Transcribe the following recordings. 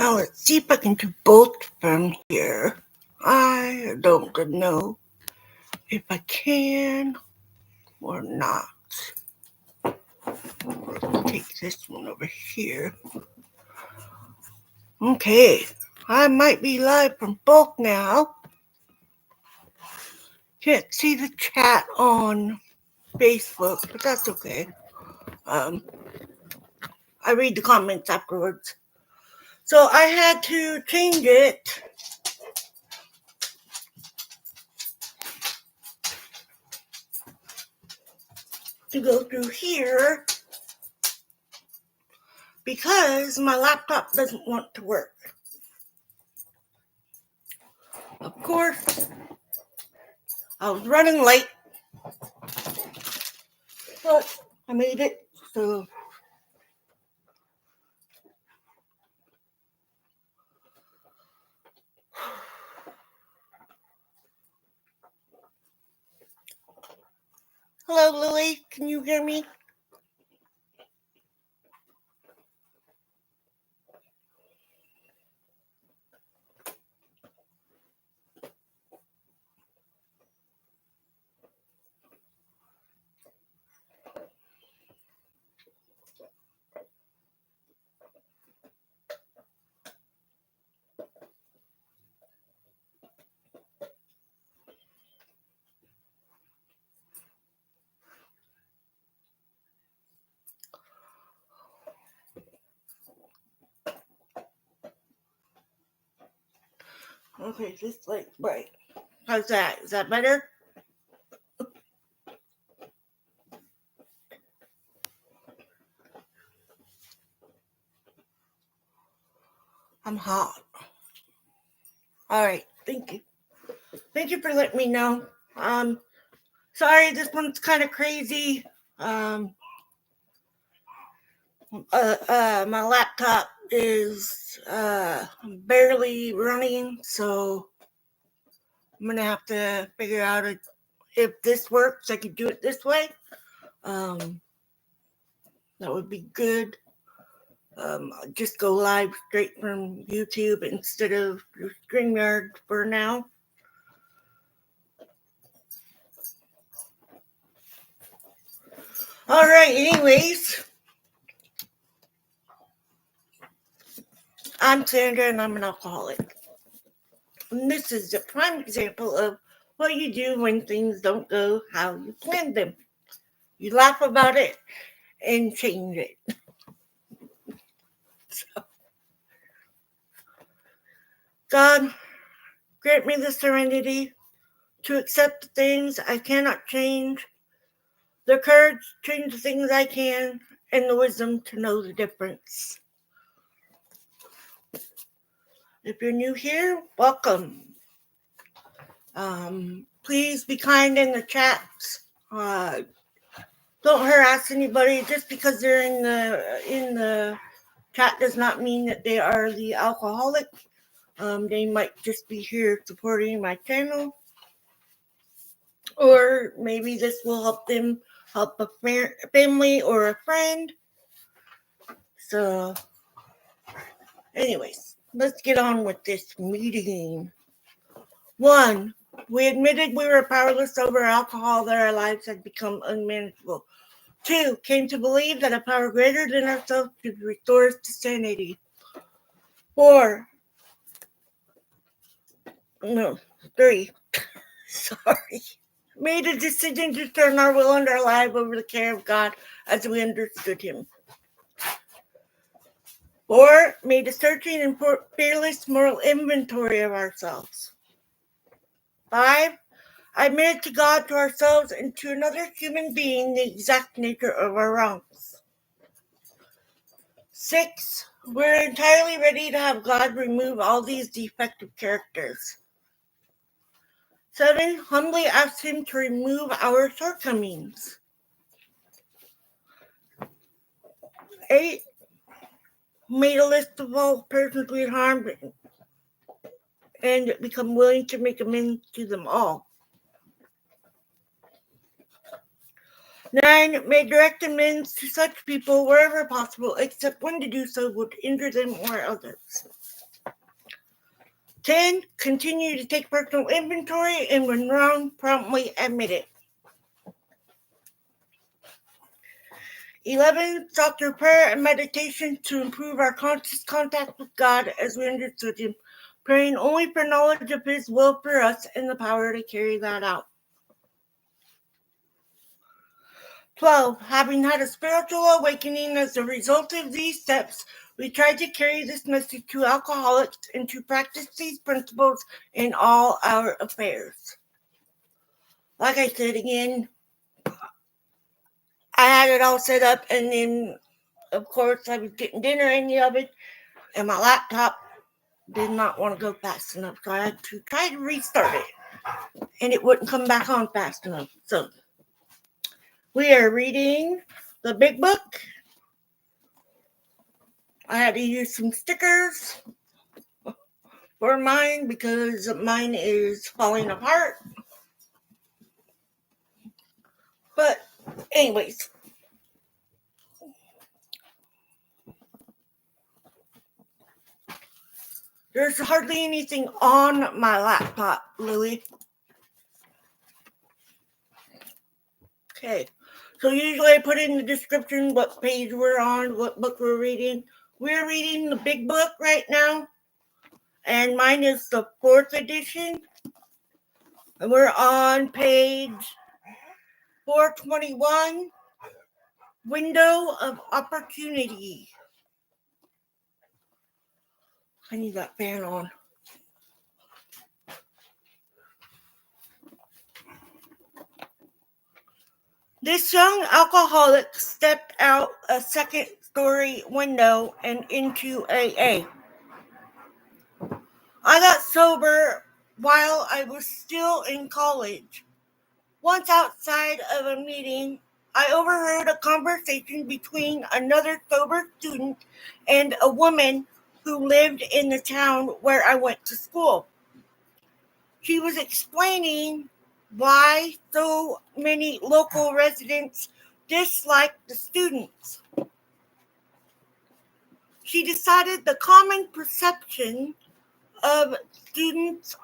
Now let's see if I can do both from here. I don't know if I can or not. Take this one over here. Okay, I might be live from both now. Can't see the chat on Facebook, but that's okay. I read the comments afterwards. So I had to change it to go through here because my laptop doesn't want to work. Of course, I was running late, but I made it. So hello, Lily. Can you hear me? Okay, just like right. How's that? Is that better? I'm hot. All right, thank you. Thank you for letting me know. Sorry, this one's kind of crazy. My laptop is barely running, so I'm gonna have to figure out if this works. I could do it this way. That would be good. Just go live straight from YouTube instead of StreamYard for now. All right, anyways. I'm Sandra and I'm an alcoholic. And this is a prime example of what you do when things don't go how you planned them. You laugh about it and change it. So, God, grant me the serenity to accept the things I cannot change, the courage to change the things I can, and the wisdom to know the difference. If you're new here, welcome. Please be kind in the chats. Don't harass anybody. Just because they're in the chat does not mean that they are the alcoholic. They might just be here supporting my channel, or maybe this will help them help a family or a friend. So, anyways, let's get on with this meeting. 1, we admitted we were powerless over alcohol, that our lives had become unmanageable. 2, came to believe that a power greater than ourselves could restore us to sanity. 4, no, 3, sorry, made a decision to turn our will and our life over the care of God as we understood Him. 4, made a searching and fearless moral inventory of ourselves. 5, I admitted to God, to ourselves, and to another human being the exact nature of our wrongs. 6, we're entirely ready to have God remove all these defective characters. 7, humbly ask Him to remove our shortcomings. 8, made a list of all persons we had harmed and become willing to make amends to them all. 9, made direct amends to such people wherever possible, except when to do so would injure them or others. 10. Continue to take personal inventory, and when wrong, promptly admit it. 11. Sought through prayer and meditation to improve our conscious contact with God as we understood Him, praying only for knowledge of His will for us and the power to carry that out. 12. Having had a spiritual awakening as a result of these steps, we tried to carry this message to alcoholics and to practice these principles in all our affairs. Like I said again, I had it all set up, and then, of course, I was getting dinner in the oven, and my laptop did not want to go fast enough, so I had to try to restart it, and it wouldn't come back on fast enough. So we are reading the Big Book. I had to use some stickers for mine because mine is falling apart. But anyways, there's hardly anything on my laptop, Louie. Okay, so usually I put in the description what page we're on, what book we're reading. We're reading the Big Book right now, and mine is the 4th edition. And we're on page 421, Window of Opportunity. I need that fan on. This young alcoholic stepped out a second-story window and into AA. I got sober while I was still in college. Once outside of a meeting, I overheard a conversation between another sober student and a woman who lived in the town where I went to school. She was explaining why so many local residents disliked the students. She decided the common perception of students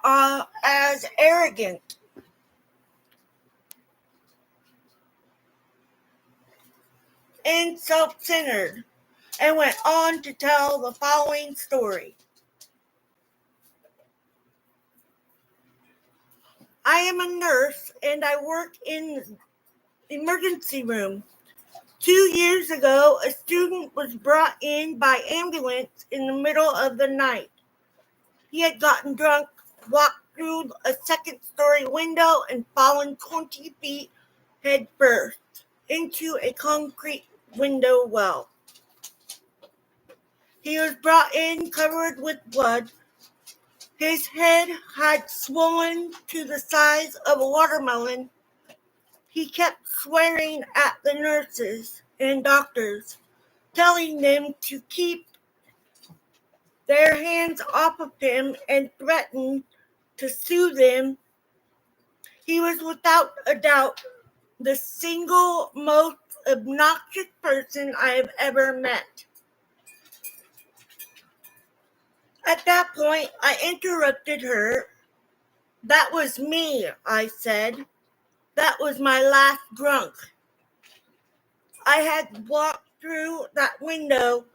as arrogant. And self-centered, and went on to tell the following story. I am a nurse and I work in the emergency room. 2 years ago, a student was brought in by ambulance in the middle of the night. He had gotten drunk, walked through a second-story window, and fallen 20 feet head first into a concrete window well. He was brought in covered with blood. His head had swollen to the size of a watermelon. He kept swearing at the nurses and doctors, telling them to keep their hands off of him and threatened to sue them. He was without a doubt the single most obnoxious person I have ever met. At that point, I interrupted her. That was me, I said. That was my last drunk. I had walked through that window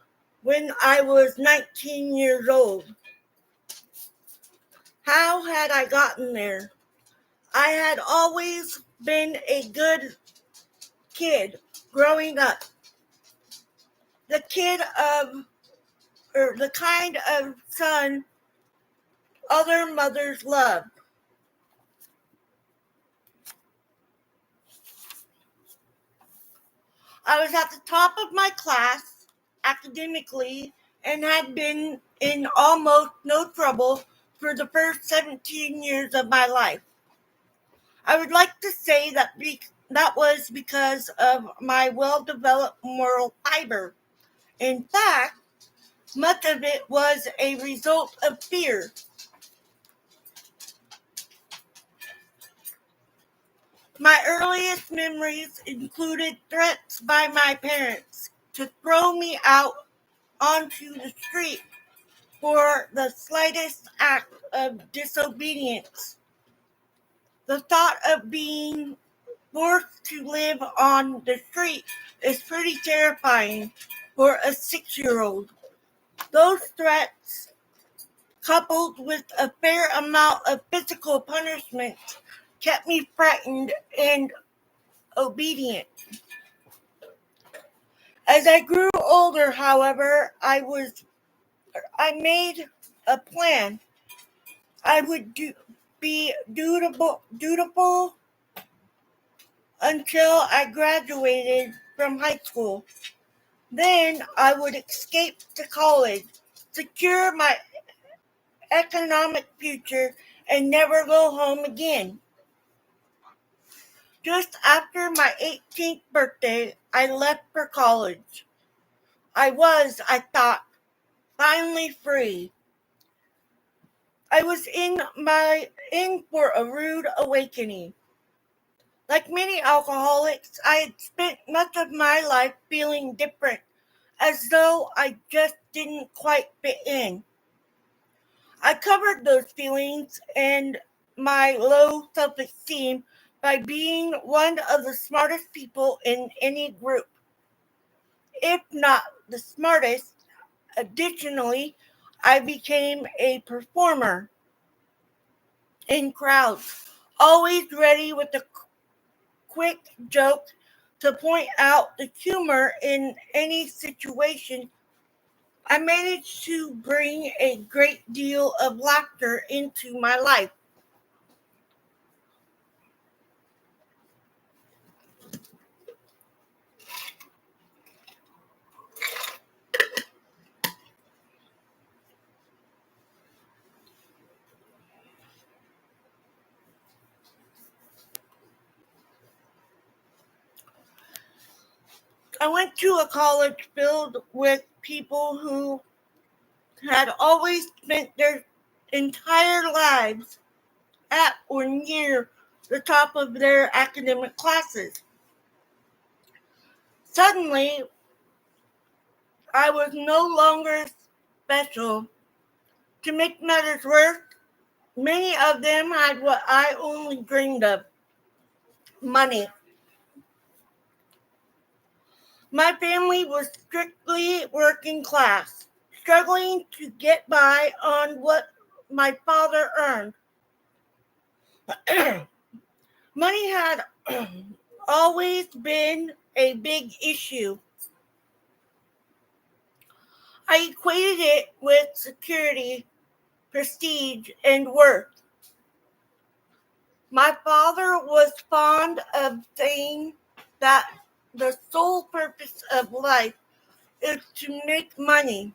when I was 19 years old. How had I gotten there? I had always been a good kid growing up. The kind of son other mothers love. I was at the top of my class academically and had been in almost no trouble for the first 17 years of my life. I would like to say that was because of my well-developed moral fiber. In fact, much of it was a result of fear. My earliest memories included threats by my parents to throw me out onto the street for the slightest act of disobedience. The thought of being forced to live on the street is pretty terrifying for a 6-year-old. Those threats, coupled with a fair amount of physical punishment, kept me frightened and obedient. As I grew older, however, I made a plan. I would be dutiful until I graduated from high school. Then I would escape to college, secure my economic future, and never go home again. Just after my 18th birthday, I left for college. I thought, finally free. I was in for a rude awakening. Like many alcoholics, I had spent much of my life feeling different, as though I just didn't quite fit in. I covered those feelings and my low self-esteem by being one of the smartest people in any group, if not the smartest. Additionally, I became a performer in crowds, always ready with a quick joke to point out the humor in any situation. I managed to bring a great deal of laughter into my life. I went to a college filled with people who had always spent their entire lives at or near the top of their academic classes. Suddenly, I was no longer special. To make matters worse, many of them had what I only dreamed of: money. My family was strictly working class, struggling to get by on what my father earned. Money had always been a big issue. I equated it with security, prestige, and worth. My father was fond of saying that the sole purpose of life is to make money.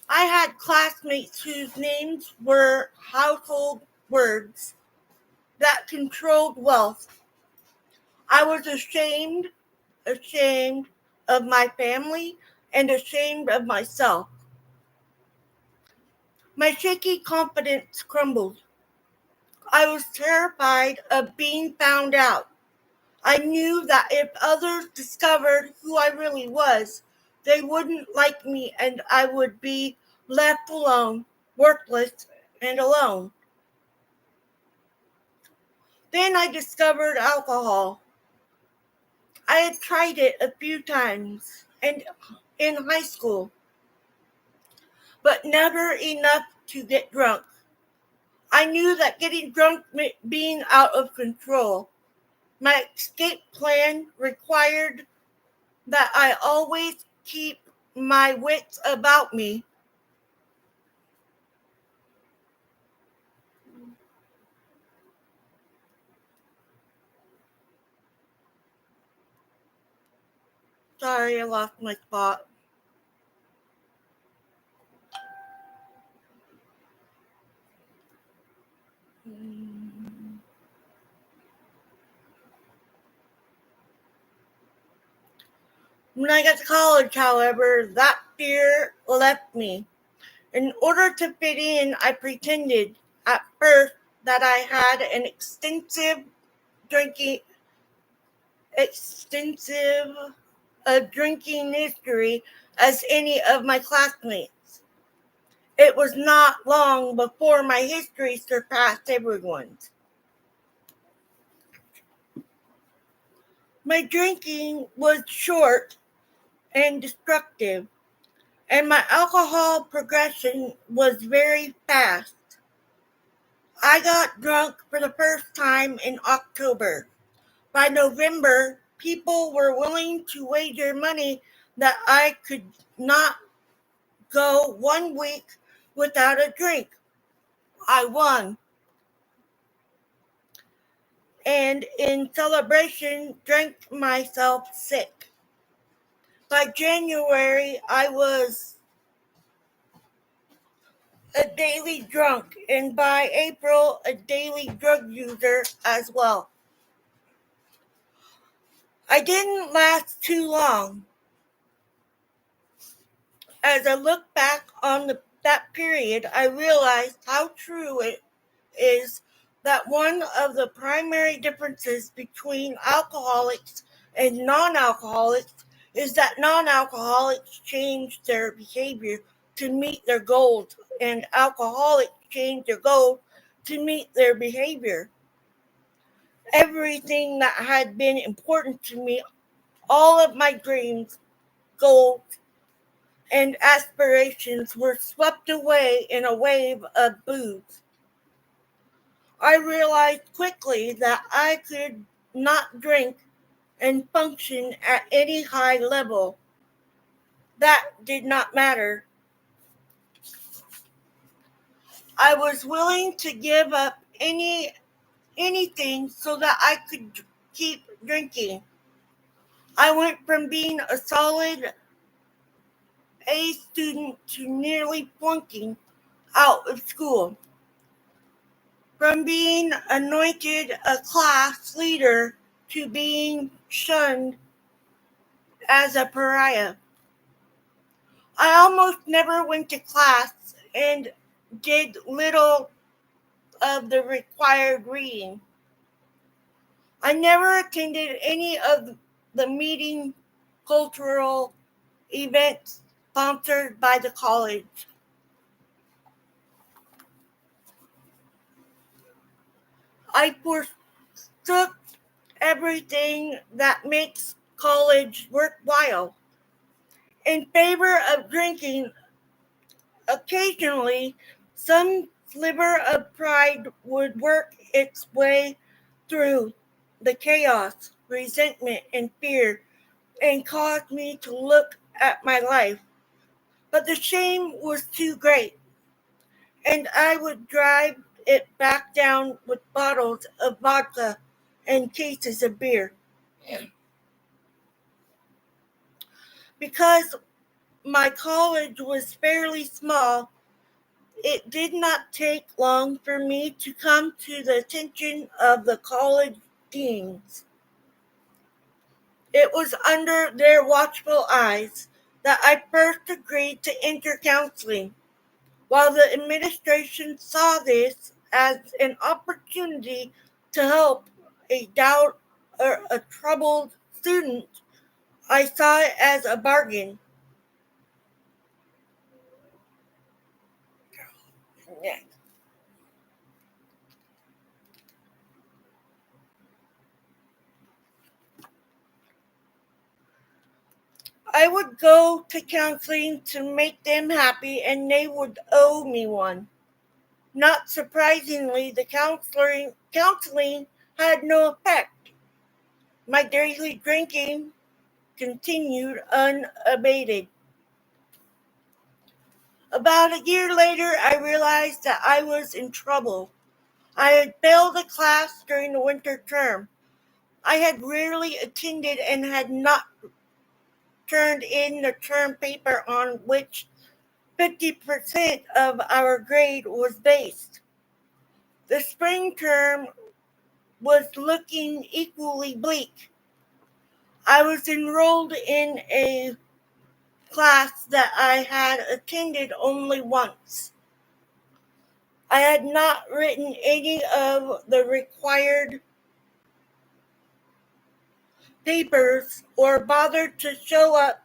I had classmates whose names were household words that controlled wealth. I was ashamed of my family and ashamed of myself. My shaky confidence crumbled. I was terrified of being found out. I knew that if others discovered who I really was, they wouldn't like me and I would be left alone, worthless, and alone. Then I discovered alcohol. I had tried it a few times and in high school, but never enough to get drunk. I knew that getting drunk meant being out of control. My escape plan required that I always keep my wits about me. Sorry, I lost my spot. When I got to college, however, that fear left me. In order to fit in, I pretended at first that I had an drinking extensive drinking history as any of my classmates. It was not long before my history surpassed everyone's. My drinking was short and destructive, and my alcohol progression was very fast. I got drunk for the first time in October. By November, people were willing to wager money that I could not go 1 week without a drink. I won, and in celebration, drank myself sick. By January, I was a daily drunk, and by April, a daily drug user as well. I didn't last too long. As I look back on that period, I realized how true it is that one of the primary differences between alcoholics and non-alcoholics is that non-alcoholics change their behavior to meet their goals, and alcoholics change their goals to meet their behavior. Everything that had been important to me, all of my dreams, goals, and aspirations were swept away in a wave of booze. I realized quickly that I could not drink and function at any high level. That did not matter. I was willing to give up anything so that I could keep drinking. I went from being a solid A student to nearly flunking out of school, from being anointed a class leader to being shunned as a pariah. I almost never went to class and did little of the required reading. I never attended any of the meeting cultural events sponsored by the college. I forsook everything that makes college worthwhile in favor of drinking. Occasionally, some sliver of pride would work its way through the chaos, resentment, and fear, and cause me to look at my life. But the shame was too great, and I would drive it back down with bottles of vodka and cases of beer. Because my college was fairly small, it did not take long for me to come to the attention of the college deans. It was under their watchful eyes that I first agreed to enter counseling. While the administration saw this as an opportunity to help a doubt or a troubled student, I saw it as a bargain. I would go to counseling to make them happy, and they would owe me one. Not surprisingly, the counseling had no effect. My daily drinking continued unabated. About a year later, I realized that I was in trouble. I had failed a class during the winter term. I had rarely attended and had not turned in the term paper on which 50% of our grade was based. The spring term was looking equally bleak. I was enrolled in a class that I had attended only once. I had not written any of the required papers or bothered to show up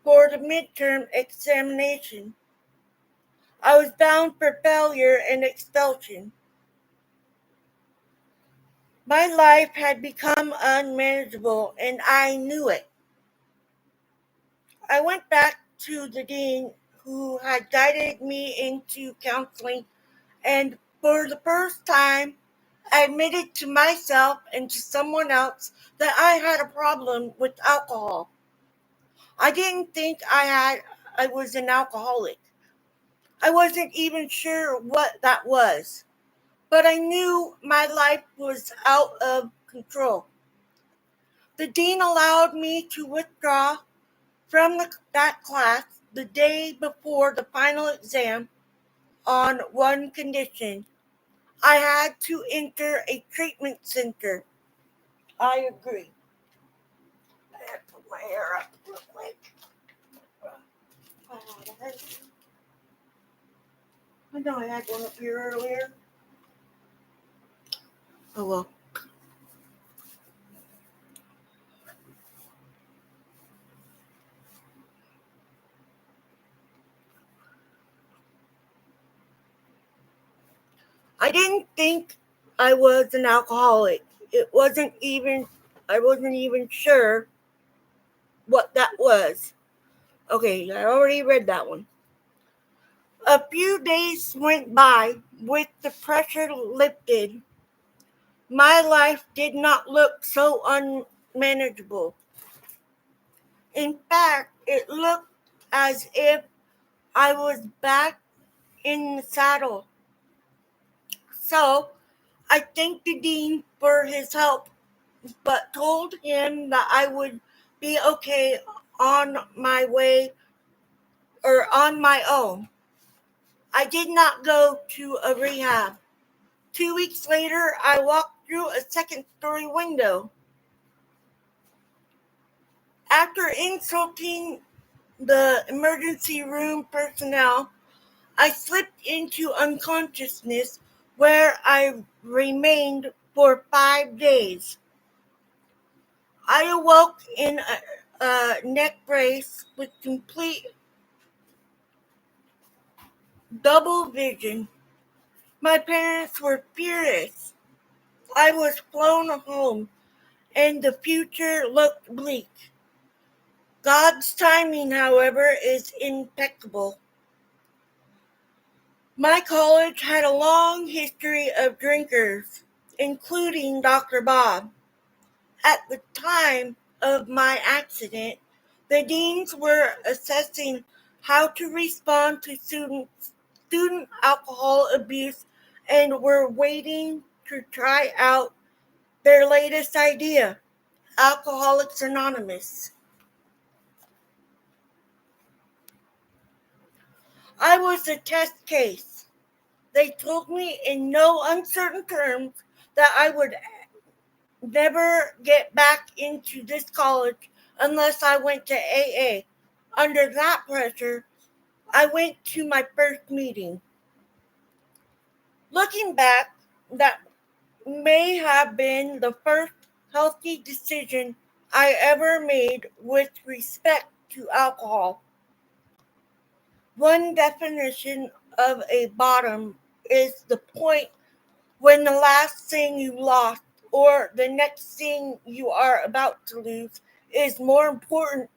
for the midterm examination. I was bound for failure and expulsion. My life had become unmanageable, and I knew it. I went back to the dean who had guided me into counseling, and for the first time, I admitted to myself and to someone else that I had a problem with alcohol. I didn't think I was an alcoholic. I wasn't even sure what that was, but I knew my life was out of control. The dean allowed me to withdraw from that class the day before the final exam on one condition. I had to enter a treatment center. I agree. I have to put my hair up real quick. I know I had one up here earlier. Oh well. I didn't think I was an alcoholic. It wasn't even I wasn't even sure what that was. Okay, I already read that one. A few days went by with the pressure lifted. My life did not look so unmanageable. In fact, it looked as if I was back in the saddle. So I thanked the dean for his help, but told him that I would be okay on my way or on my own. I did not go to a rehab. 2 weeks later, I walked through a second-story window. After insulting the emergency room personnel, I slipped into unconsciousness where I remained for 5 days. I awoke in a neck brace with complete double vision. My parents were furious. I was flown home, and the future looked bleak. God's timing, however, is impeccable. My college had a long history of drinkers, including Dr. Bob. At the time of my accident, the deans were assessing how to respond to student alcohol abuse and were waiting to try out their latest idea, Alcoholics Anonymous. I was a test case. They told me in no uncertain terms that I would never get back into this college unless I went to AA. Under that pressure, I went to my first meeting. Looking back, that may have been the first healthy decision I ever made with respect to alcohol. One definition of a bottom is the point when the last thing you lost or the next thing you are about to lose is more important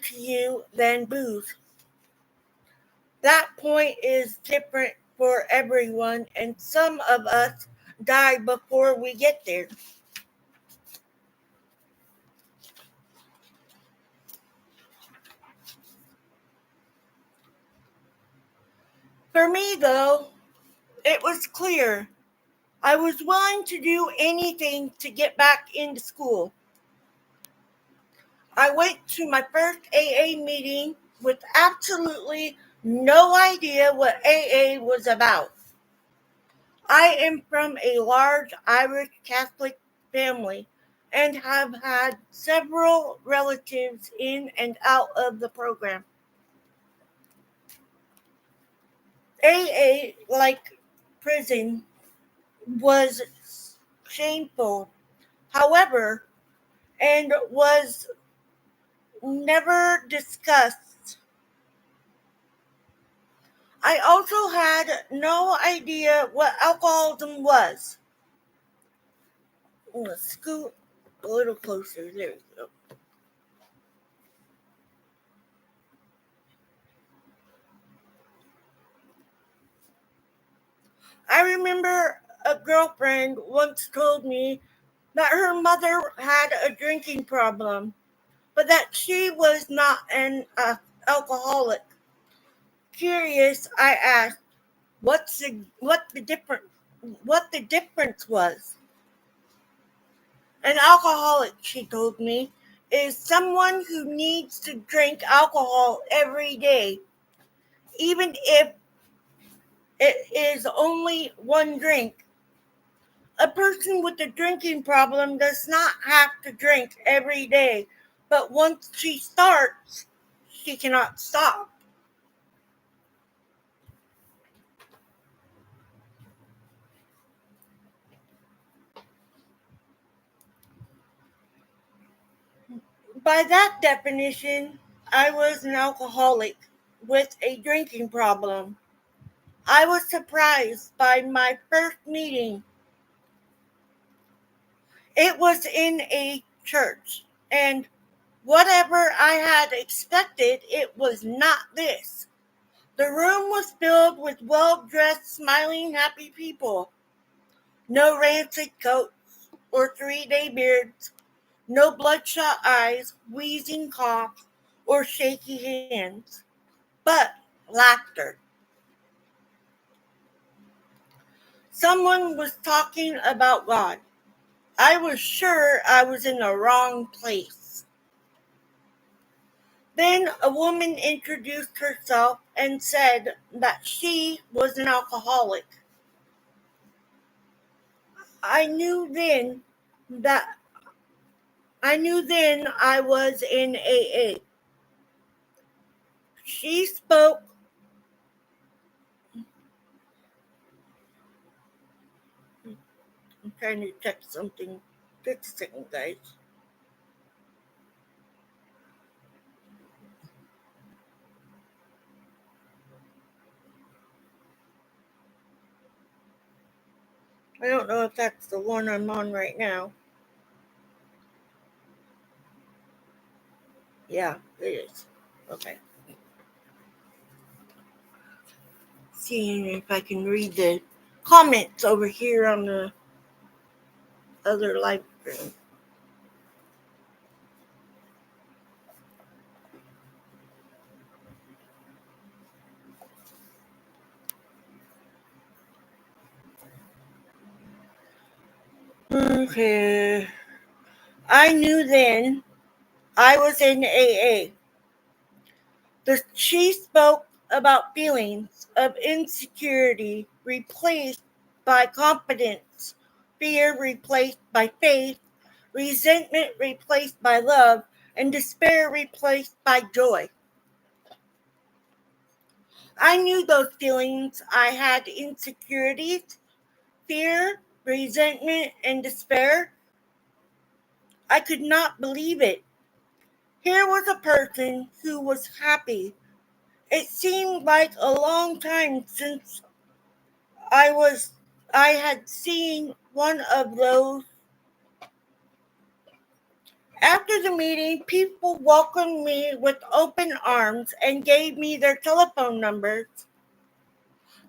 to you than booze. That point is different for everyone, and some of us die before we get there. For me, though, it was clear. I was willing to do anything to get back into school. I went to my first AA meeting with absolutely no idea what AA was about. I am from a large Irish Catholic family and have had several relatives in and out of the program. AA, like prison, was shameful, however, and was never discussed. I also had no idea what alcoholism was. Let's scoot a little closer. There we go. I remember a girlfriend once told me that her mother had a drinking problem, but that she was not an alcoholic. Curious, I asked what the difference was. An alcoholic, she told me, is someone who needs to drink alcohol every day, even if it is only one drink. A person with a drinking problem does not have to drink every day, but once she starts, she cannot stop. By that definition, I was an alcoholic with a drinking problem. I was surprised by my first meeting. It was in a church, and whatever I had expected, it was not this. The room was filled with well-dressed, smiling, happy people. No rancid coats or three-day beards, no bloodshot eyes, wheezing coughs, or shaky hands, but laughter. Someone was talking about God. I was sure I was in the wrong place. Then a woman introduced herself and said that she was an alcoholic. I knew then that I knew then I was in AA. She spoke. I'm trying to check something. Just a second, guys. I don't know if that's the one I'm on right now. Yeah, it is. Okay. Seeing if I can read the comments over here on the other live stream. Okay. I knew then I was in AA. She spoke about feelings of insecurity replaced by confidence, fear replaced by faith, resentment replaced by love, and despair replaced by joy. I knew those feelings. I had insecurities, fear, resentment, and despair. I could not believe it. Here was a person who was happy. It seemed like a long time since I was I had seen one of those. After the meeting, people welcomed me with open arms and gave me their telephone numbers.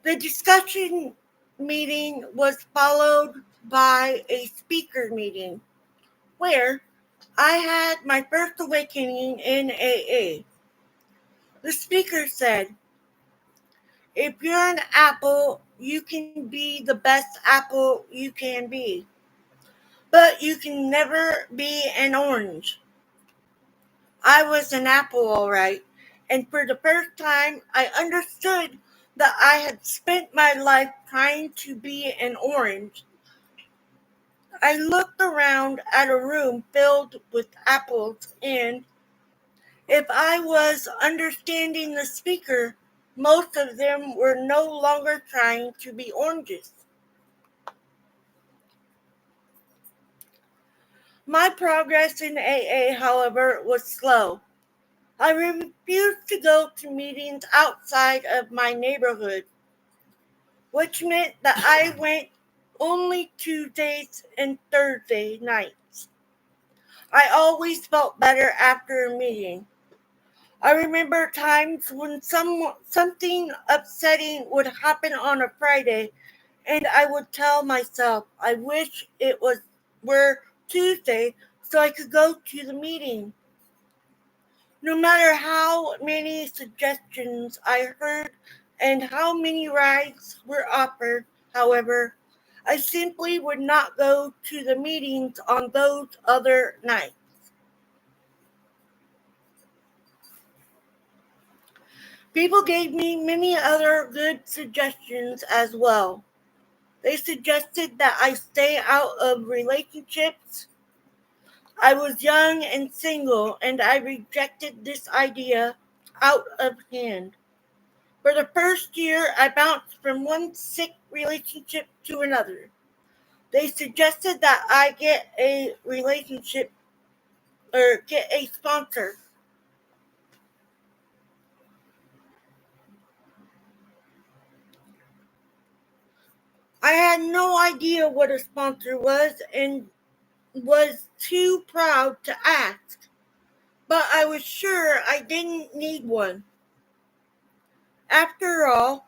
The discussion meeting was followed by a speaker meeting where I had my first awakening in AA. The speaker said, "If you're an apple, you can be the best apple you can be, but you can never be an orange." I was an apple, all right, and for the first time, I understood that I had spent my life trying to be an orange. I looked around at a room filled with apples, and if I was understanding the speaker, most of them were no longer trying to be oranges. My progress in AA, however, was slow. I refused to go to meetings outside of my neighborhood, which meant that I went only Tuesdays and Thursday nights. I always felt better after a meeting. I remember times when something upsetting would happen on a Friday, and I would tell myself I wish were Tuesday so I could go to the meeting. No matter how many suggestions I heard and how many rides were offered, however, I simply would not go to the meetings on those other nights. People gave me many other good suggestions as well. They suggested that I stay out of relationships. I was young and single, and I rejected this idea out of hand. For the first year, I bounced from one sick relationship to another. They suggested that I get a relationship or get a sponsor. I had no idea what a sponsor was and was too proud to ask, but I was sure I didn't need one. After all,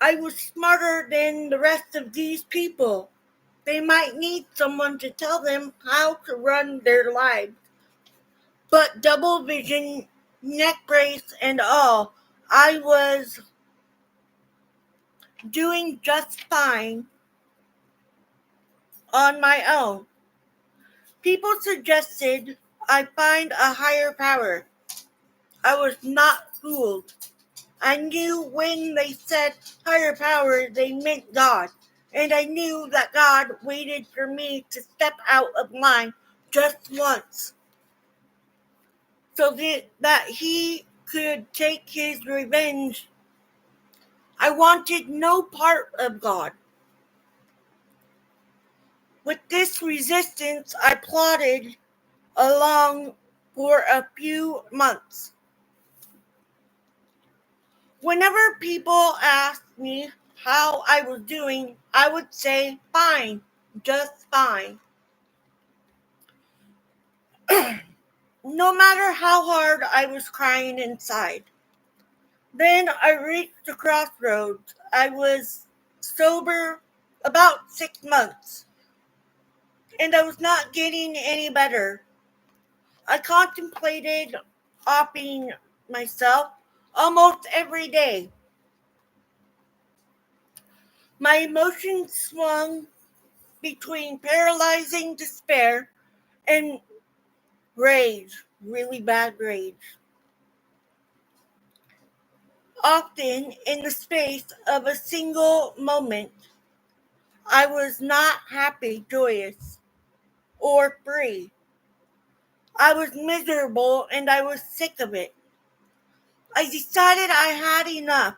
I was smarter than the rest of these people. They might need someone to tell them how to run their lives. But double vision, neck brace, and all, I was doing just fine on my own. People suggested I find a higher power. I was not fooled. I knew when they said higher power, they meant God. And I knew that God waited for me to step out of line just once so that he could take his revenge. I wanted no part of God. With this resistance, I plodded along for a few months. Whenever people asked me how I was doing, I would say, fine, just fine. No matter how hard I was crying inside. Then I reached the crossroads. I was sober about 6 months, and I was not getting any better. I contemplated offing myself almost every day. My emotions swung between paralyzing despair and rage, really bad rage. Often, in the space of a single moment, I was not happy, joyous, or free. I was miserable and I was sick of it. I decided I had enough.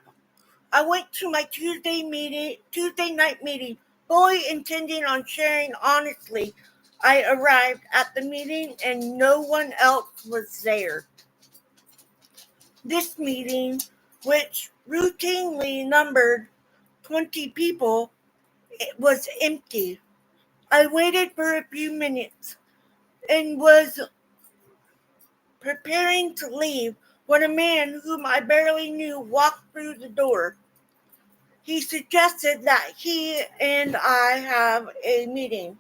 I went to my Tuesday night meeting, fully intending on sharing honestly. I arrived at the meeting and no one else was there. This meeting, which routinely numbered 20 people, it was empty. I waited for a few minutes and was preparing to leave when a man whom I barely knew walked through the door. He suggested that he and I have a meeting.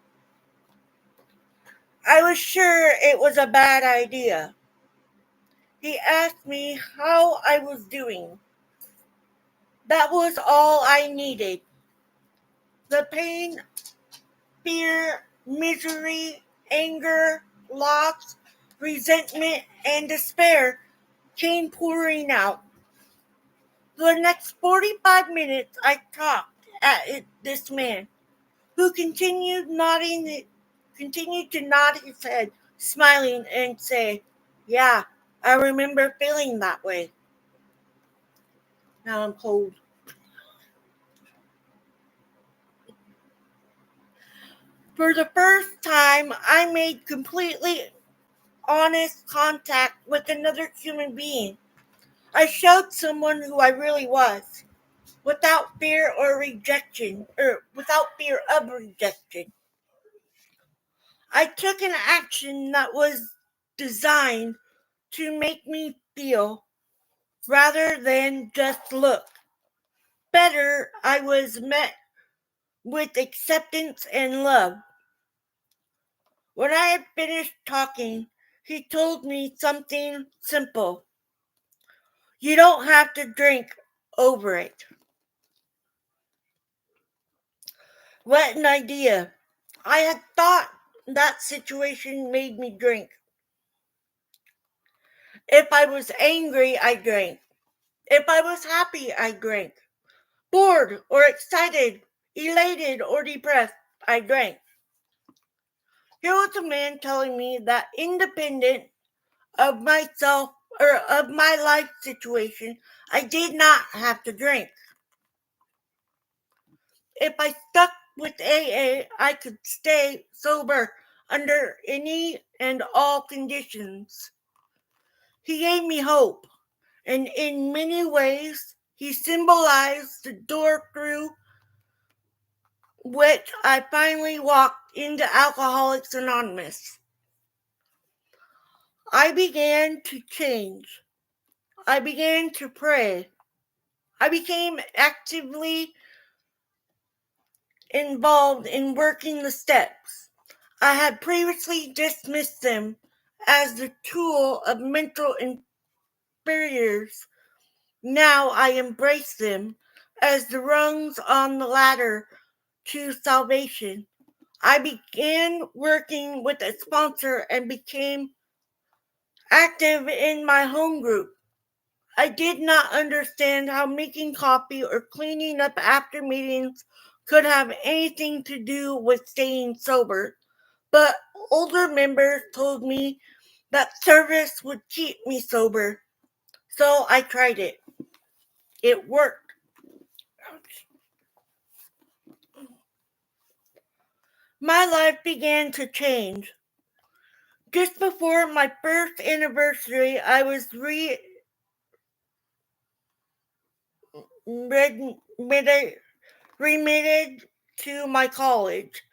I was sure it was a bad idea. He asked me how I was doing. That was all I needed. The pain, fear, misery, anger, loss, resentment, and despair came pouring out. For the next 45 minutes, I talked at this man, who continued to nod his head, smiling and say, "Yeah, I remember feeling that way." Now I'm cold. For the first time, I made completely honest contact with another human being. I showed someone who I really was, without fear or rejection, or without fear of rejection. I took an action that was designed to make me feel, rather than just look, better. I was met with acceptance and love. When I had finished talking, he told me something simple. You don't have to drink over it. What an idea. I had thought that situation made me drink. If I was angry, I drank. If I was happy, I drank. Bored or excited, elated or depressed, I drank. Here was a man telling me that independent of myself or of my life situation, I did not have to drink. If I stuck with AA, I could stay sober under any and all conditions. He gave me hope, and in many ways, he symbolized the door through which I finally walked into Alcoholics Anonymous. I began to change. I began to pray. I became actively involved in working the steps. I had previously dismissed them as the tool of mental inferiors. Now I embrace them as the rungs on the ladder to salvation. I began working with a sponsor and became active in my home group. I did not understand how making coffee or cleaning up after meetings could have anything to do with staying sober, but older members told me that service would keep me sober. So I tried it. It worked. My life began to change. Just before my first anniversary, I was remitted to my college.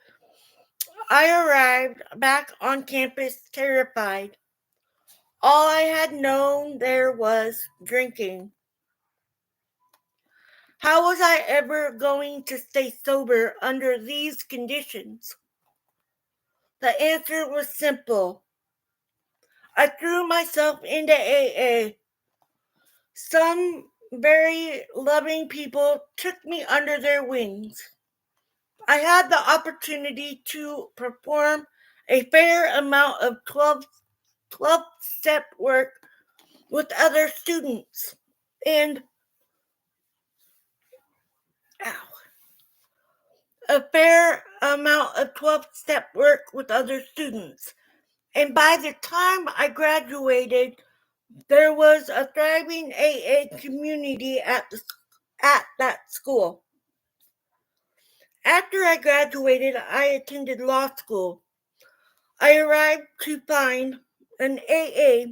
I arrived back on campus terrified. All I had known there was drinking. How was I ever going to stay sober under these conditions? The answer was simple. I threw myself into AA. Some very loving people took me under their wings. I had the opportunity to perform a fair amount of 12-step work with other students and a fair amount of 12-step work with other students. And by the time I graduated, there was a thriving AA community at that school. After I graduated, I attended law school. I arrived to find an AA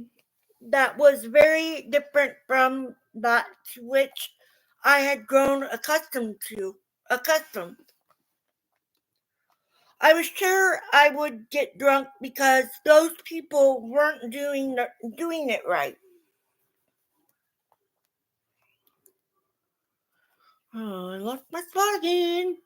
that was very different from that to which I had grown accustomed. I was sure I would get drunk because those people weren't doing it right. Oh, I lost my spot again.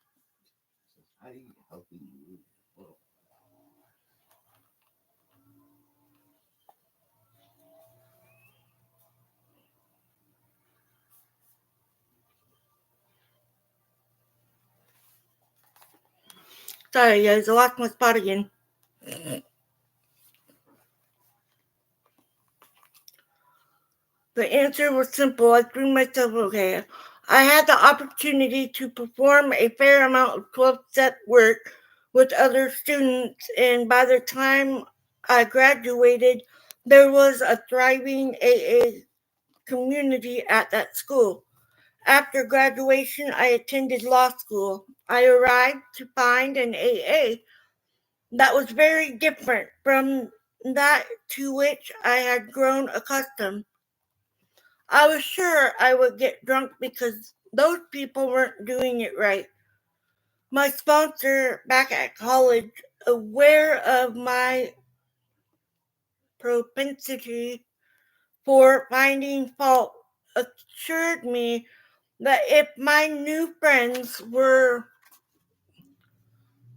Sorry, guys, I lost my spot again. The answer was simple. I threw myself okay. I had the opportunity to perform a fair amount of 12-step work with other students, and by the time I graduated, there was a thriving AA community at that school. After graduation, I attended law school. I arrived to find an AA that was very different from that to which I had grown accustomed. I was sure I would get drunk because those people weren't doing it right. My sponsor back at college, aware of my propensity for finding fault, assured me that if my new friends were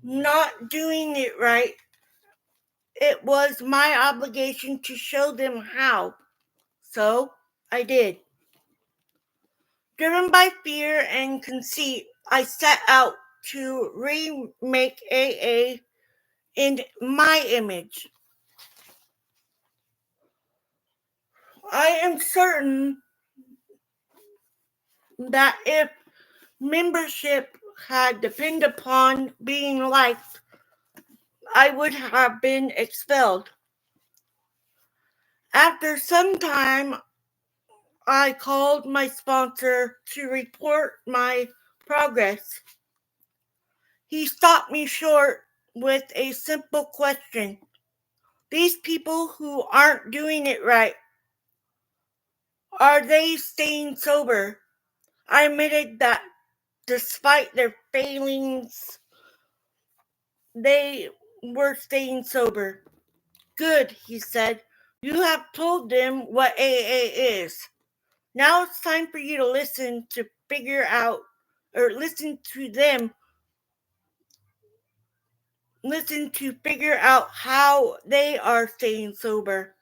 not doing it right, it was my obligation to show them how. So I did. Driven by fear and conceit, I set out to remake AA in my image. I am certain that if membership had depended upon being liked, I would have been expelled. After some time, I called my sponsor to report my progress. He stopped me short with a simple question. These people who aren't doing it right, are they staying sober? I admitted that despite their failings, they were staying sober. Good, he said. You have told them what AA is. Now it's time for you to listen to figure out how they are staying sober.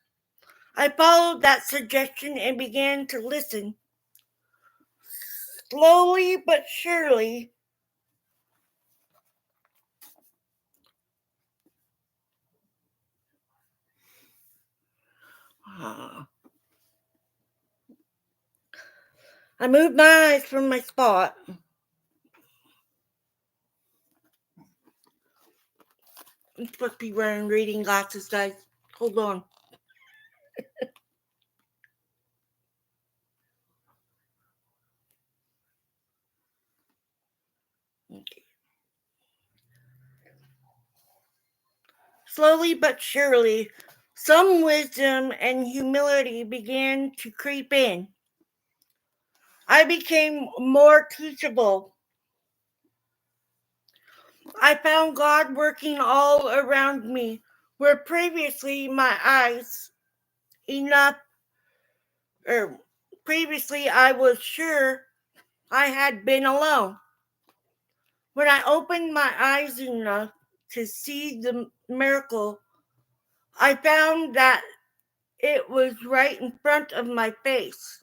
I followed that suggestion and began to listen. Slowly but surely, I moved my eyes from my spot. I'm supposed to be wearing reading glasses, guys. Hold on. Okay. Slowly but surely, some wisdom and humility began to creep in. I became more teachable. I found God working all around me, where previously enough, previously I was sure I had been alone. When I opened my eyes enough to see the miracle, I found that it was right in front of my face.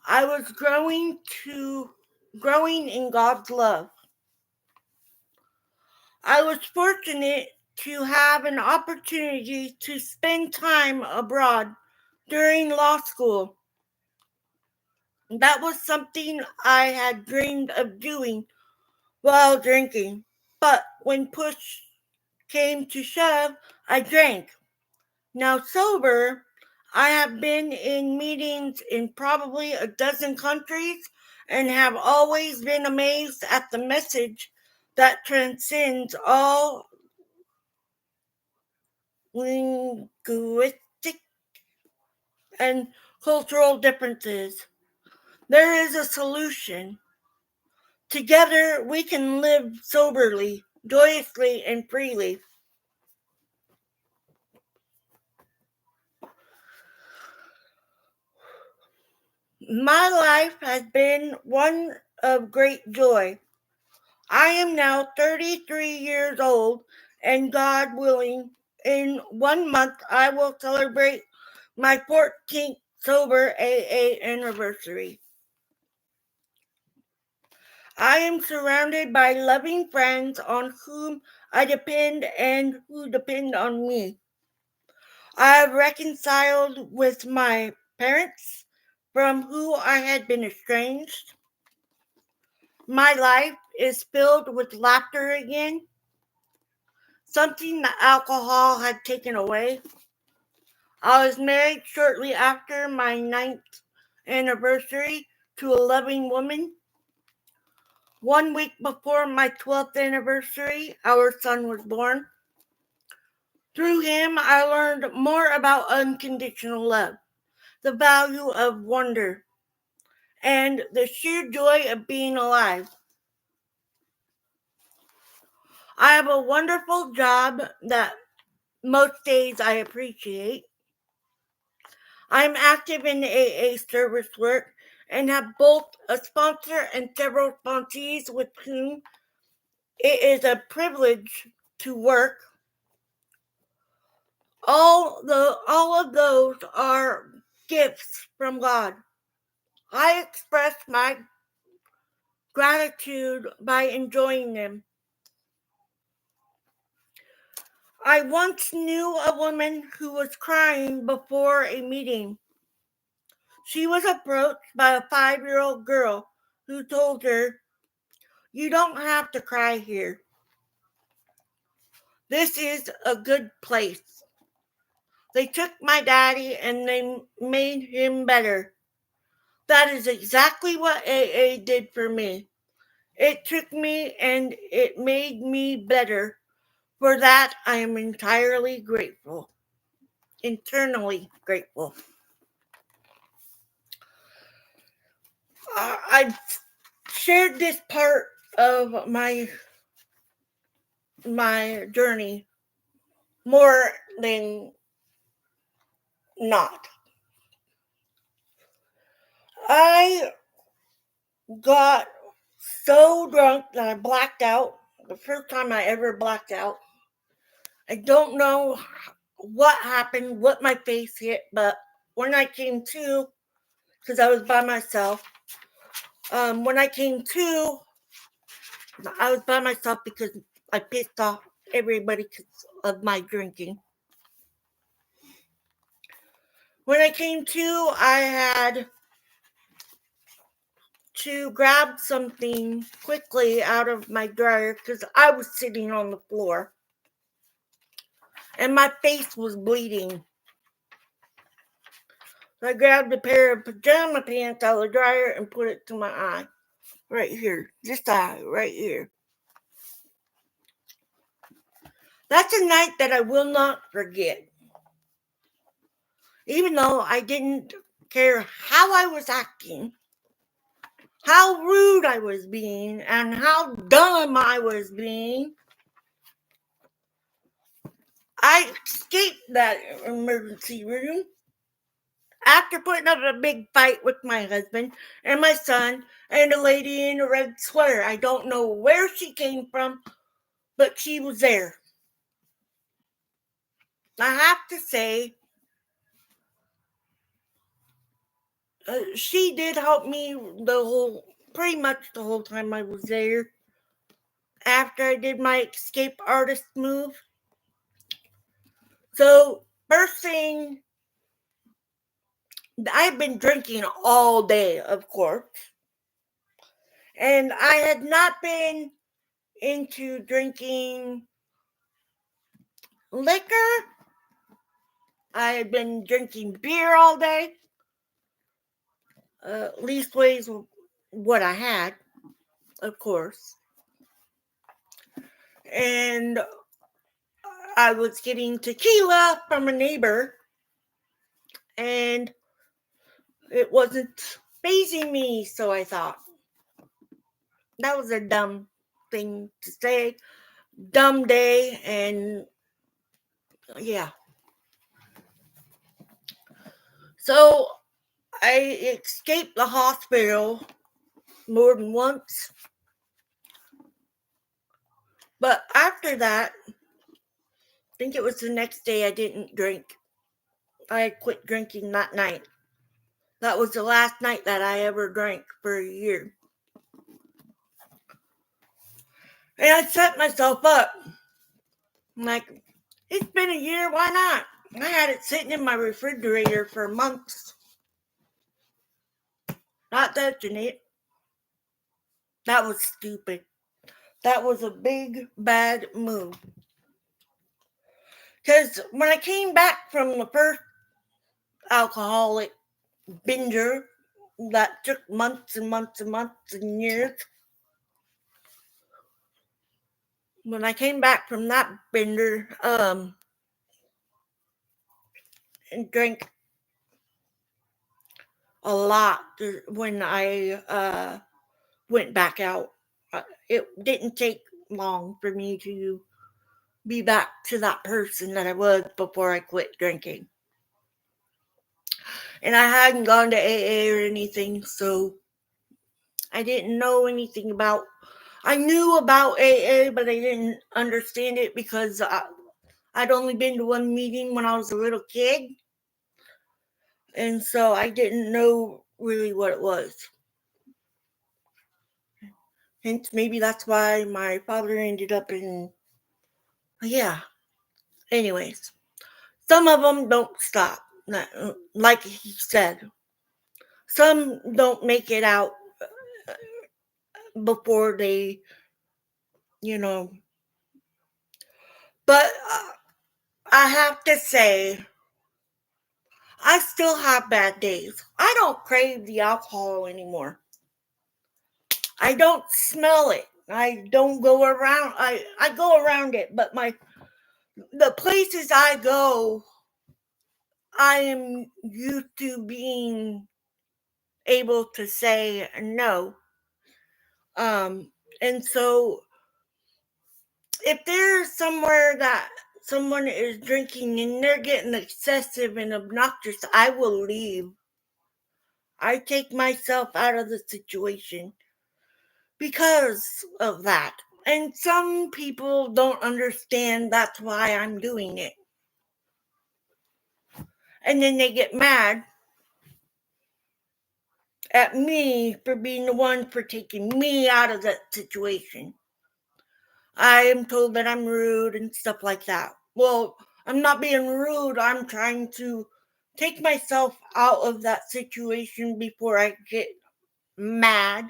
I was growing in God's love. I was fortunate to have an opportunity to spend time abroad during law school. That was something I had dreamed of doing while drinking. But when push came to shove, I drank. Now sober, I have been in meetings in probably a dozen countries and have always been amazed at the message that transcends all linguistic and cultural differences. There is a solution. Together we can live soberly, joyously, and freely. My life has been one of great joy. I am now 33 years old, and God willing, in 1 month I will celebrate my 14th sober AA anniversary. I am surrounded by loving friends on whom I depend and who depend on me. I have reconciled with my parents, from whom I had been estranged. My life is filled with laughter again, something that alcohol had taken away. I was married shortly after my 9th anniversary to a loving woman. 1 week before my 12th anniversary, our son was born. Through him, I learned more about unconditional love, the value of wonder, and the sheer joy of being alive. I have a wonderful job that most days I appreciate. I'm active in AA service work and have both a sponsor and several sponsees with whom it is a privilege to work. All of those are gifts from God. I express my gratitude by enjoying them. I once knew a woman who was crying before a meeting. She was approached by a 5-year-old girl who told her, "You don't have to cry here. This is a good place." They took my daddy and they made him better. That is exactly what AA did for me. It took me and it made me better. For that, I am entirely grateful. Internally grateful. I've shared this part of my journey more than not. I got so drunk that I blacked out. The first time I ever blacked out. I don't know what happened, what my face hit, but when I came to, because I was by myself, when I came to, I was by myself because I pissed off everybody because of my drinking. When I came to, I had to grab something quickly out of my dryer because I was sitting on the floor and my face was bleeding. I grabbed a pair of pajama pants out of the dryer and put it to my eye. Right here. This eye, right here. That's a night that I will not forget. Even though I didn't care how I was acting, how rude I was being, and how dumb I was being, I escaped that emergency room after putting up a big fight with my husband and my son and a lady in a red sweater. I don't know where she came from, but she was there. I have to say, she did help me pretty much the whole time I was there. After I did my escape artist move. So, first thing, I've been drinking all day, of course. And I had not been into drinking liquor. I had been drinking beer all day. Leastways what I had, of course. And I was getting tequila from a neighbor. And it wasn't fazing me, so I thought. That was a dumb thing to say. Dumb day, and yeah. So I escaped the hospital more than once. But after that, I think it was the next day, I didn't drink. I quit drinking that night. That was the last night that I ever drank for a year. And I set myself up. I'm like, it's been a year, why not? I had it sitting in my refrigerator for months. Not touching it. That was stupid. That was a big, bad move. Because when I came back from the first alcoholic binger that took months and months and months and years, when I came back from that bender, and drank a lot when I went back out. It didn't take long for me to be back to that person that I was before I quit drinking. And I hadn't gone to AA or anything, so I didn't know anything about. I knew about AA, but I didn't understand it because I'd only been to one meeting when I was a little kid, and so I didn't know really what it was. Hence, maybe that's why my father ended up in. Yeah. Anyways, some of them don't stop, like he said. Some don't make it out before they, you know. But I have to say, I still have bad days. I don't crave the alcohol anymore. I don't smell it. I don't go around. I go around it, but the places I go, I am used to being able to say no. And so if there's somewhere that someone is drinking and they're getting excessive and obnoxious, I will leave. I take myself out of the situation because of that. And some people don't understand that's why I'm doing it. And then they get mad at me for being the one for taking me out of that situation. I am told that I'm rude and stuff like that. Well, I'm not being rude. I'm trying to take myself out of that situation before I get mad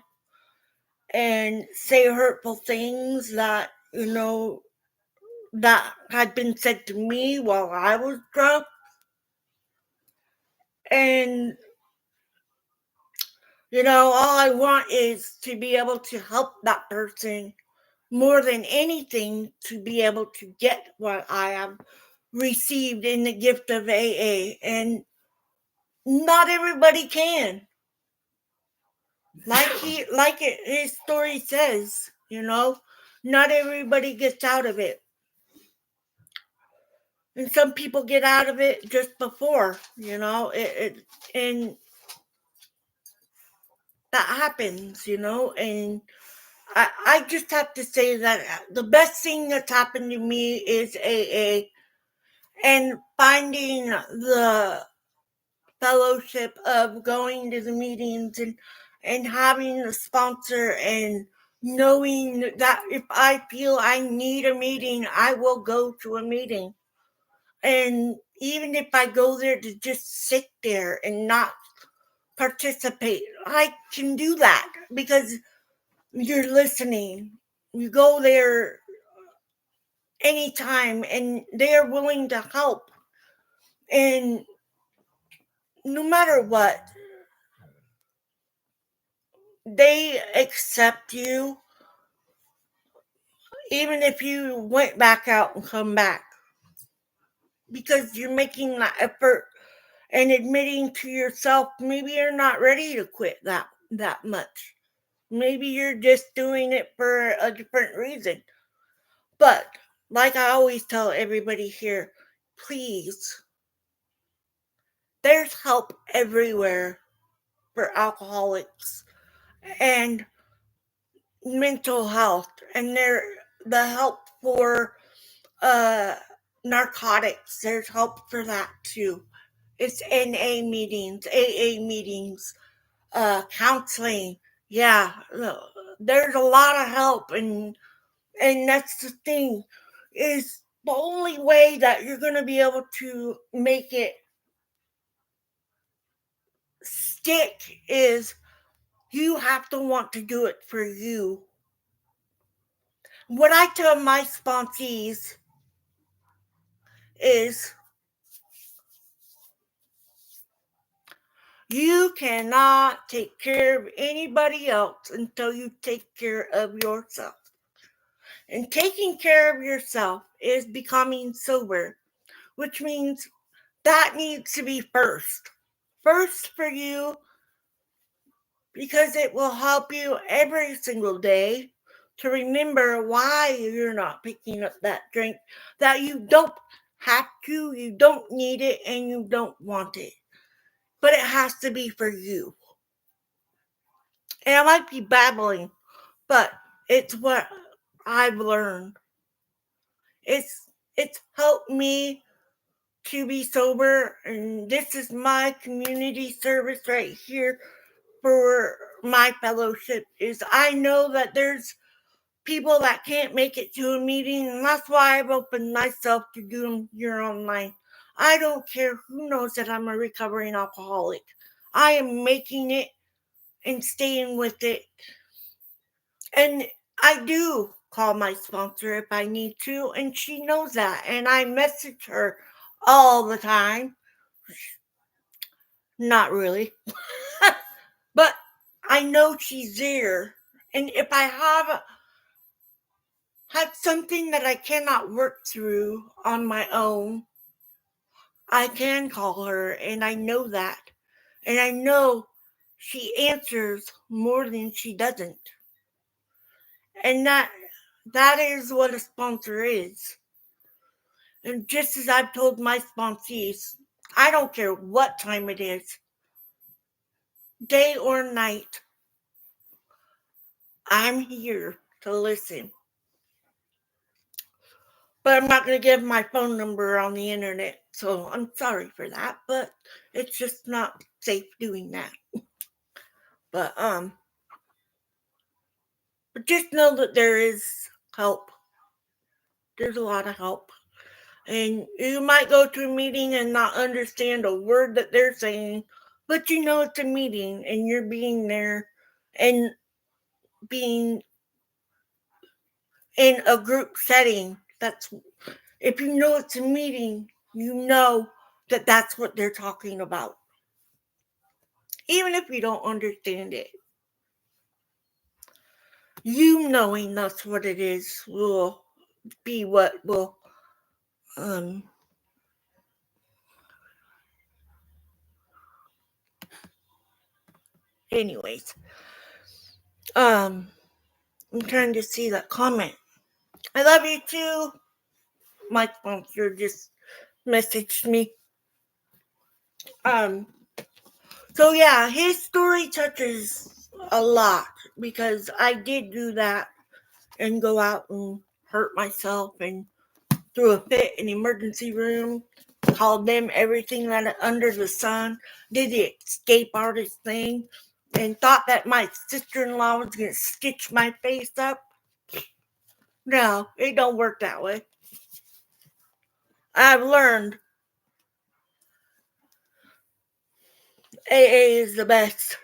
and say hurtful things that, that had been said to me while I was drunk. And, all I want is to be able to help that person more than anything to be able to get what I have received in the gift of AA. And not everybody can. His story says, not everybody gets out of it. And some people get out of it just before, and that happens, and I just have to say that the best thing that's happened to me is AA and finding the fellowship of going to the meetings and having a sponsor and knowing that if I feel I need a meeting, I will go to a meeting. And even if I go there to just sit there and not participate, I can do that because you're listening. You go there anytime and they're willing to help. And no matter what, they accept you even if you went back out and come back because you're making that effort and admitting to yourself maybe you're not ready to quit that much. Maybe you're just doing it for a different reason. But like I always tell everybody here, please, there's help everywhere for alcoholics and mental health, and the help for narcotics. There's help for that too. It's NA meetings, AA meetings, counseling. Yeah, there's a lot of help, and that's the thing. Is the only way that you're going to be able to make it stick is you have to want to do it for you. What I tell my sponsees is you cannot take care of anybody else until you take care of yourself. And taking care of yourself is becoming sober, which means that needs to be first. First for you, because it will help you every single day to remember why you're not picking up that drink, that you don't have to, you don't need it, and you don't want it. But it has to be for you. And I might be babbling, but it's what I've learned. It's helped me to be sober, and this is my community service right here for my fellowship. Is I know that there's people that can't make it to a meeting, and that's why I've opened myself to do them here online. I don't care who knows that I'm a recovering alcoholic. I am making it and staying with it. And I do call my sponsor if I need to, and she knows that. And I message her all the time. Not really. But I know she's there. And if I have something that I cannot work through on my own, I can call her, and I know that. And I know she answers more than she doesn't. And that is what a sponsor is. And just as I've told my sponsees, I don't care what time it is, day or night, I'm here to listen. But I'm not going to give my phone number on the internet, so I'm sorry for that, but it's just not safe doing that. But just know that there is help. There's a lot of help. And you might go to a meeting and not understand a word that they're saying, but you know it's a meeting and you're being there and being in a group setting. That's if you know it's a meeting, you know that that's what they're talking about. Even if you don't understand it. You knowing that's what it is will be what will anyways. I'm trying to see that comment. I love you too. My sponsor just messaged me. So yeah, his story touches a lot because I did do that and go out and hurt myself and threw a fit in the emergency room, called them everything that under the sun, did the escape artist thing, and thought that my sister-in-law was going to stitch my face up. No, it don't work that way. I've learned AA is the best.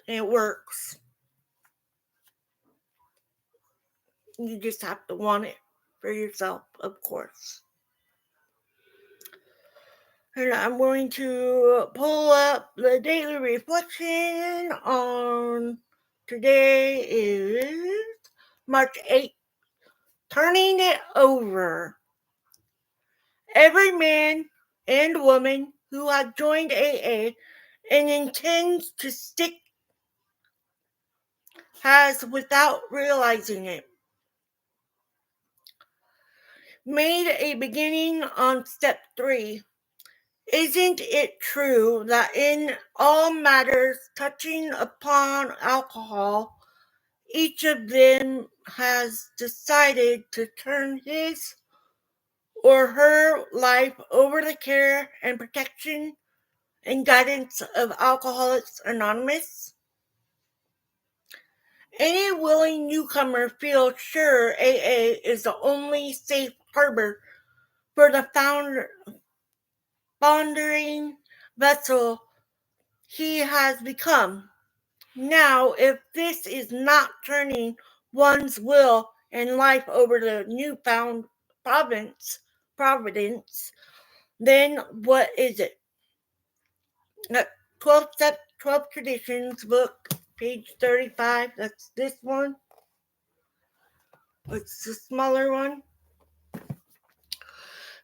It works. You just have to want it for yourself, of course. And I'm going to pull up the daily reflection on today is March 8th. Turning it over. Every man and woman who has joined AA and intends to stick has, without realizing it, made a beginning on step 3. Isn't it true that in all matters touching upon alcohol, each of them has decided to turn his or her life over the care and protection and guidance of Alcoholics Anonymous? Any willing newcomer feels sure AA is the only safe harbor for the foundering vessel he has become. Now, if this is not turning one's will and life over to newfound providence, then what is it? 12 Traditions book, page 35. That's this one. It's the smaller one.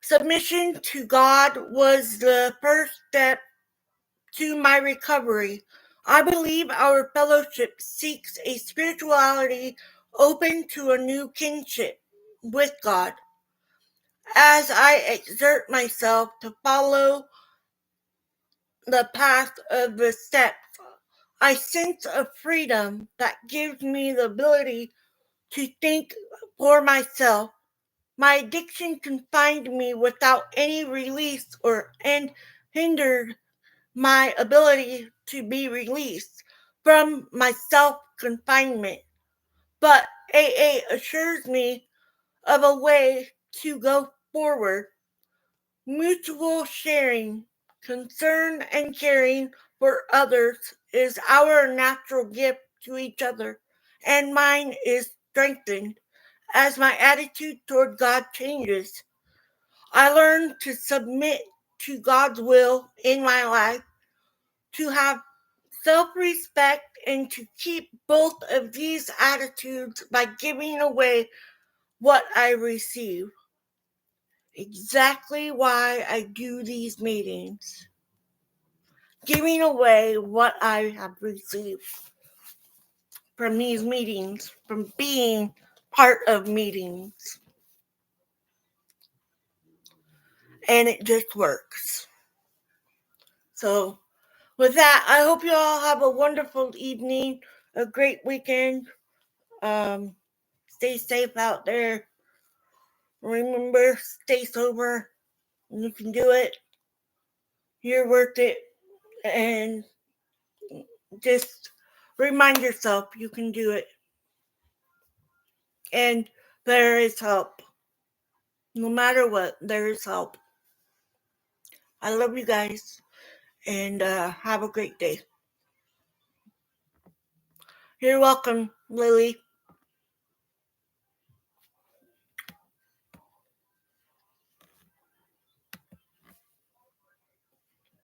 Submission to God was the first step to my recovery. I believe our fellowship seeks a spirituality open to a new kinship with God. As I exert myself to follow the path of the steps, I sense a freedom that gives me the ability to think for myself. My addiction confined me without any release and hindered my ability to be released from my self-confinement. But AA assures me of a way to go forward. Mutual sharing, concern, and caring for others is our natural gift to each other, and mine is strengthened as my attitude toward God changes. I learn to submit to God's will in my life, to have self-respect, and to keep both of these attitudes by giving away what I receive. Exactly why I do these meetings. Giving away what I have received from these meetings, from being part of meetings. And it just works. So, with that, I hope you all have a wonderful evening, a great weekend. Stay safe out there. Remember, stay sober. You can do it. You're worth it. And just remind yourself you can do it. And there is help. No matter what, there is help. I love you guys. And have a great day. You're welcome, Lily.